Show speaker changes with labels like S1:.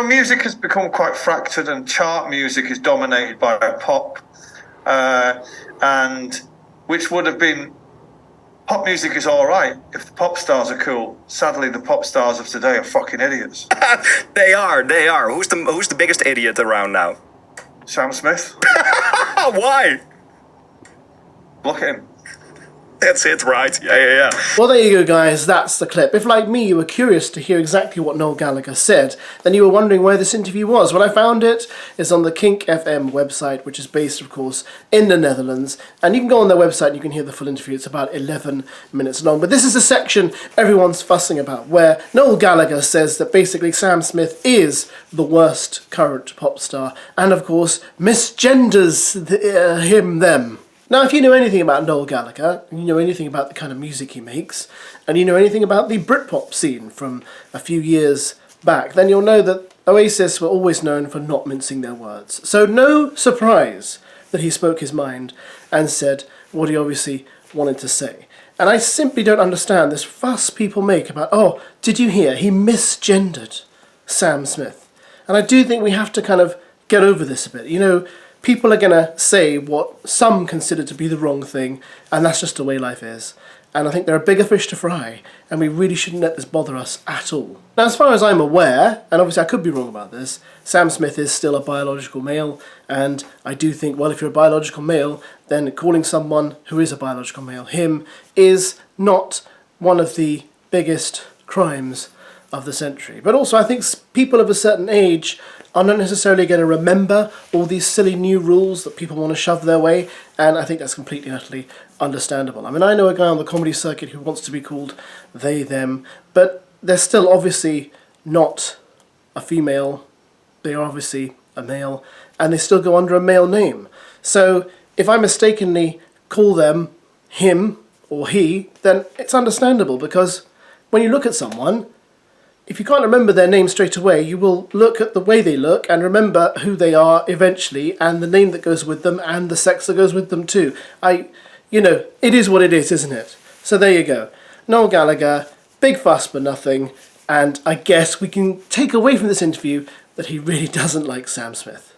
S1: music has become quite fractured, and chart music is dominated by pop, and which would have been. Pop music is all right if the pop stars are cool. Sadly, the pop stars of today are fucking idiots.
S2: They are. Who's the biggest idiot around now?
S1: Sam Smith.
S2: Why?
S1: Look at him.
S2: That's it, right? Yeah.
S3: Well, there you go, guys. That's the clip. If, like me, you were curious to hear exactly what Noel Gallagher said, then you were wondering where this interview was. Well, I found it. It's on the Kink FM website, which is based, of course, in the Netherlands. And you can go on their website and you can hear the full interview. It's about 11 minutes long. But this is the section everyone's fussing about, where Noel Gallagher says that basically Sam Smith is the worst current pop star, and, of course, misgenders him, them. Now, if you know anything about Noel Gallagher, and you know anything about the kind of music he makes, and you know anything about the Britpop scene from a few years back, then you'll know that Oasis were always known for not mincing their words. So no surprise that he spoke his mind and said what he obviously wanted to say. And I simply don't understand this fuss people make about, oh, did you hear? He misgendered Sam Smith. And I do think we have to kind of get over this a bit. You know, people are going to say what some consider to be the wrong thing, and that's just the way life is. And I think there are bigger fish to fry, and we really shouldn't let this bother us at all. Now, as far as I'm aware, and obviously I could be wrong about this, Sam Smith is still a biological male, and I do think, well, if you're a biological male, then calling someone who is a biological male him is not one of the biggest crimes of the century. But also, I think people of a certain age are not necessarily going to remember all these silly new rules that people want to shove their way, and I think that's completely and utterly understandable. I mean, I know a guy on the comedy circuit who wants to be called they, them, but they're still obviously not a female, they are obviously a male, and they still go under a male name. So if I mistakenly call them him or he, then it's understandable, because when you look at someone, if you can't remember their name straight away, you will look at the way they look and remember who they are eventually, and the name that goes with them and the sex that goes with them too. You know, it is what it is, isn't it? So there you go. Noel Gallagher, big fuss but nothing, and I guess we can take away from this interview that he really doesn't like Sam Smith.